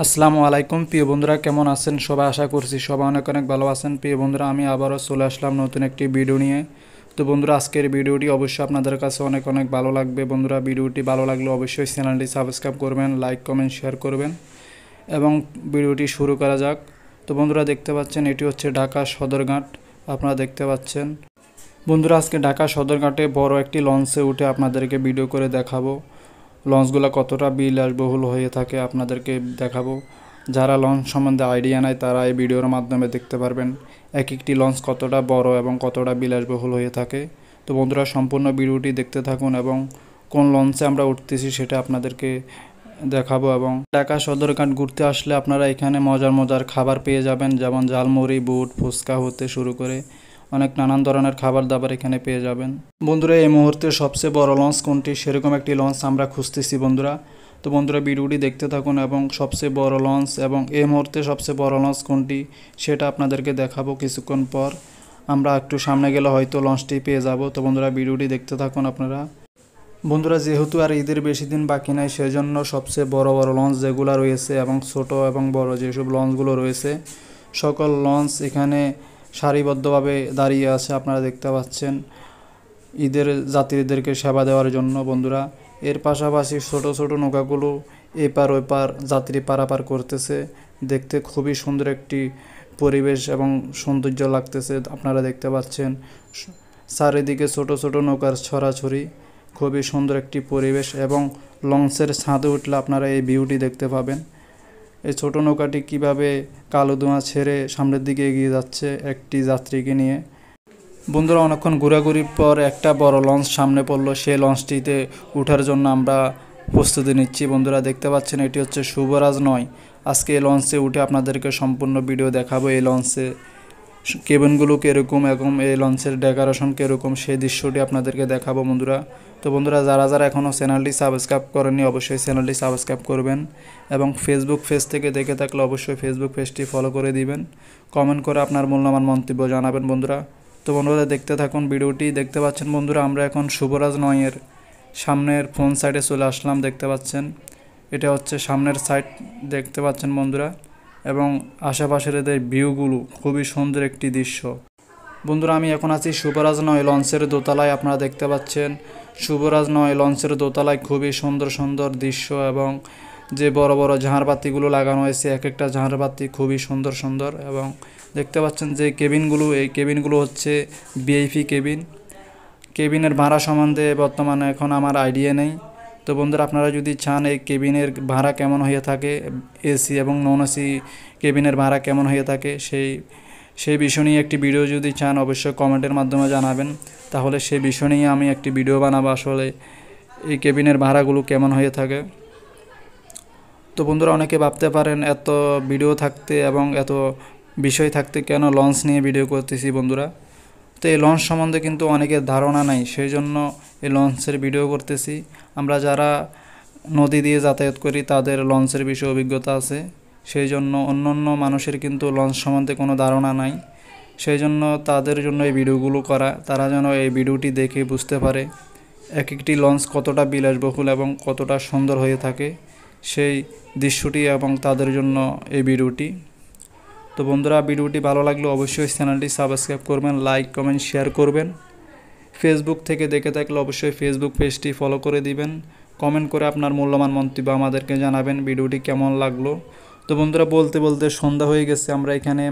আসসালামু আলাইকুম প্রিয় বন্ধুরা, কেমন আছেন সবাই? আশা করছি সবাই অনেক অনেক ভালো আছেন। প্রিয় বন্ধুরা, আমি আবারও চলে আসলাম নতুন একটি ভিডিও নিয়ে। তো বন্ধুরা, আজকের ভিডিওটি অবশ্যই আপনাদের কাছে অনেক অনেক ভালো লাগবে। বন্ধুরা, ভিডিওটি ভালো লাগলে অবশ্যই চ্যানেলটি সাবস্ক্রাইব করবেন, লাইক কমেন্ট শেয়ার করবেন এবং ভিডিওটি শুরু করা যাক। তো বন্ধুরা, দেখতে পাচ্ছেন এটি হচ্ছে ঢাকা সদরঘাট। আপনারা দেখতে পাচ্ছেন বন্ধুরা, আজকে ঢাকা সদরঘাটে বড় একটি লঞ্চে উঠে আপনাদেরকে ভিডিও করে দেখাবো। লঞ্চগুলো কতটা বিলাসবহুল হয়ে থাকে আপনাদেরকে দেখাবো। যারা লঞ্চ সম্বন্ধে আইডিয়া নেয় তারা এই ভিডিওর মাধ্যমে দেখতে পারবেন এক একটি লঞ্চ কতটা বড় এবং কতটা বিলাসবহুল হয়ে থাকে। তো বন্ধুরা, সম্পূর্ণ ভিডিওটি দেখতে থাকুন এবং কোন লঞ্চে আমরা উঠতেছি সেটা আপনাদেরকে দেখাবো। এবং ঢাকা সদরঘাট ঘুরতে আসলে আপনারা এখানে মজার মজার খাবার পেয়ে যাবেন, যেমন ঝালমুড়ি, বুট, ফুচকা হতে শুরু করে অনেক নানান ধরনের খাবার দাবার এখানে পেয়ে যাবেন। বন্ধুরা, এই মুহূর্তে সবচেয়ে বড় লঞ্চ কোনটি সেরকম একটি লঞ্চ আমরা খুঁজতেছি বন্ধুরা। তো বন্ধুরা, ভিডিওটি দেখতে থাকুন এবং সবচেয়ে বড় লঞ্চ এবং এই মুহূর্তে সবচেয়ে বড় লঞ্চ কোনটি সেটা আপনাদেরকে দেখাবো কিছুক্ষণ পর। আমরা একটু সামনে গেলে হয়তো লঞ্চটি পেয়ে যাব। তো বন্ধুরা, ভিডিওটি দেখতে থাকুন আপনারা। বন্ধুরা, যেহেতু আর ঈদের বেশি দিন বাকি নাই, সেজন্য সবচেয়ে বড় বড় লঞ্চ যেগুলো রয়েছে এবং ছোট এবং বড় যেসব লঞ্চগুলো রয়েছে সকল লঞ্চ এখানে সারিবদ্ধভাবে দাঁড়িয়ে আছে। আপনারা দেখতে পাচ্ছেন ঈদের যাত্রীদেরকে সেবা দেওয়ার জন্য। বন্ধুরা, এর পাশাপাশি ছোট ছোট নৌকাগুলো এপার ওপার যাত্রী পারাপার করতেছে। দেখতে খুবই সুন্দর একটি পরিবেশ এবং সৌন্দর্য লাগতেছে। আপনারা দেখতে পাচ্ছেন চারিদিকে ছোট ছোট নৌকার ছড়াছড়ি, খুবই সুন্দর একটি পরিবেশ। এবং লঞ্চের ছাদে উঠলে আপনারা এই ভিউটি দেখতে পাবেন। এই ছোট নৌকাটি কিভাবে কালো ধোঁয়া ছেড়ে সামনের দিকে এগিয়ে যাচ্ছে একটি যাত্রীকে নিয়ে। বন্ধুরা, অনেকক্ষণ ঘোরাঘুরির পর একটা বড় লঞ্চ সামনে পড়লো। সেই লঞ্চটিতে ওঠার জন্য আমরা প্রস্তুতি নিচ্ছি। বন্ধুরা, দেখতে পাচ্ছেন এটি হচ্ছে শুভরাজ 9। আজকে এই লঞ্চে উঠে আপনাদেরকে সম্পূর্ণ ভিডিও দেখাবো। এই লঞ্চে কেবিনগুলো কীরকম এবং এই লঞ্চের ডেকোরেশন কীরকম সেই দৃশ্যটি আপনাদেরকে দেখাবো বন্ধুরা। তো বন্ধুরা, যারা যারা এখনও চ্যানেলটি সাবস্ক্রাইব করেননি অবশ্যই চ্যানেলটি সাবস্ক্রাইব করবেন এবং ফেসবুক পেজ থেকে দেখে থাকলে অবশ্যই ফেসবুক পেজটি ফলো করে দিবেন। কমেন্ট করে আপনার মূল্যবান মন্তব্য জানাবেন বন্ধুরা। তো বন্ধুরা, দেখতে থাকুন ভিডিওটি। দেখতে পাচ্ছেন বন্ধুরা, আমরা এখন শুভরাজ 9-এর সামনের ফ্রন্ট সাইডে চলে আসলাম। দেখতে পাচ্ছেন এটা হচ্ছে সামনের সাইড, দেখতে পাচ্ছেন বন্ধুরা, এবং আশেপাশের এদের ভিউগুলো খুবই সুন্দর একটি দৃশ্য। বন্ধুরা, আমি এখন আছি শুভরাজ 9 লঞ্চের দোতলায়। আপনারা দেখতে পাচ্ছেন শুভরাজ 9 লঞ্চের দোতলায় খুবই সুন্দর সুন্দর দৃশ্য এবং যে বড় বড় ঝাড়বাতিগুলো লাগানো হয়েছে, এক একটা ঝাড়বাতি খুবই সুন্দর সুন্দর। এবং দেখতে পাচ্ছেন যে কেবিনগুলো, এই কেবিনগুলো হচ্ছে ভিআইপি কেবিন। কেবিনের ভাড়া সম্বন্ধে বর্তমানে এখন আমার আইডিয়া নেই। তো বন্ধুরা, আপনারা যদি চান এই কেবিনের ভাড়া কেমন হয়ে থাকে, এসি এবং নন এসি কেবিনের ভাড়া কেমন হয়ে থাকে সেই বিষয় নিয়ে একটি ভিডিও যদি চান অবশ্যই কমেন্টের মাধ্যমে জানাবেন। তাহলে সেই বিষয় নিয়ে আমি একটি ভিডিও বানাবো, আসলে এই কেবিনের ভাড়াগুলো কেমন হয়ে থাকে। তো বন্ধুরা, অনেকে ভাবতে পারেন এত ভিডিও থাকতে এবং এত বিষয় থাকতে কেন লঞ্চ নিয়ে ভিডিও করতেছি বন্ধুরা। তো এই লঞ্চ সম্বন্ধে কিন্তু অনেকের ধারণা নাই, সেই জন্য এই লঞ্চের ভিডিও করতেছি। আমরা যারা নদী দিয়ে যাতায়াত করি তাদের লঞ্চের বিষয়ে অভিজ্ঞতা আছে, সেই জন্য অন্য মানুষের কিন্তু লঞ্চ সম্বন্ধে কোনো ধারণা নাই। সেই জন্য তাদের জন্য এই ভিডিওগুলো করা, তারা যেন এই ভিডিওটি দেখে বুঝতে পারে এক একটি লঞ্চ কতটা বিলাসবহুল এবং কতটা সুন্দর হয়ে থাকে সেই দৃশ্যটি, এবং তাদের জন্য এই ভিডিওটি। তো বন্ধুরা, ভিডিওটি ভালো লাগলে অবশ্যই চ্যানেলটি সাবস্ক্রাইব করবেন, লাইক কমেন্ট শেয়ার করবেন। ফেসবুক থেকে দেখে থাকলে অবশ্যই ফেসবুক পেজটি ফলো করে দিবেন। কমেন্ট করে আপনার মূল্যবান মন্তব্য আমাদেরকে জানাবেন ভিডিওটি কেমন লাগলো। তো বন্ধুরা, বলতে বলতে সন্ধ্যা হয়ে গেছে। আমরা এখানে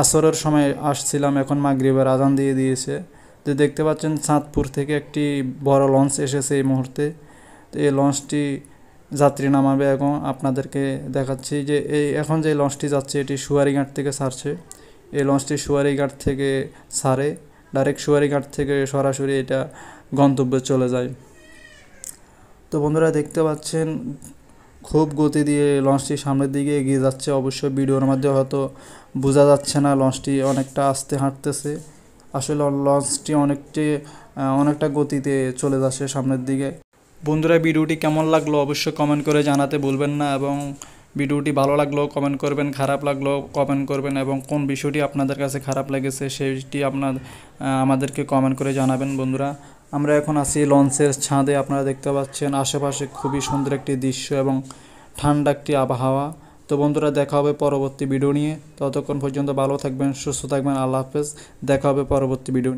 আসরের সময় আসছিলাম, এখন মাগরিবের আজান দিয়ে দিয়েছে। তো দেখতে পাচ্ছেন চাঁদপুর থেকে একটি বড় লঞ্চ এসেছে এই মুহূর্তে। তো এই লঞ্চটি যাত্রী নামাবে। এখন আপনাদেরকে দেখাচ্ছি যে এখন যে লঞ্চটি যাচ্ছে এটি সুয়ারিঘাট থেকে ছাড়ছে। এই লঞ্চটি সুয়ারিঘাট থেকে ছাড়ে, ডাইরেক্ট সুয়ারিঘাট থেকে সরাসরি এটা গন্তব্যে চলে যায়। তো বন্ধুরা, দেখতে পাচ্ছেন খুব গতি দিয়ে লঞ্চটি সামনের দিকে এগিয়ে যাচ্ছে। অবশ্যই ভিডিওর মধ্যে হয়তো বোঝা যাচ্ছে না, লঞ্চটি অনেকটা আস্তে হাঁটতেছে। আসলে লঞ্চটি অনেকটা গতিতে চলে যাচ্ছে সামনের দিকে। বন্ধুরা, ভিডিওটি কেমন লাগলো অবশ্যই কমেন্ট করে জানাতে ভুলবেন না, এবং ভিডিওটি ভালো লাগলেও কমেন্ট করবেন, খারাপ লাগলেও কমেন্ট করবেন, এবং কোন বিষয়টি আপনাদের কাছে খারাপ লেগেছে সেটি আমাদেরকে কমেন্ট করে জানাবেন। বন্ধুরা, আমরা এখন আছি লঞ্চের ছাদে। আপনারা দেখতে পাচ্ছেন আশেপাশে খুবই সুন্দর একটি দৃশ্য এবং ঠান্ডা একটি আবহাওয়া। তো বন্ধুরা দেখা হবে পরবর্তী ভিডিও নিয়ে, ততক্ষণ পর্যন্ত ভালো থাকবেন, সুস্থ থাকবেন, আল্লাহ হাফেজ। দেখা হবে পরবর্তী ভিডিও।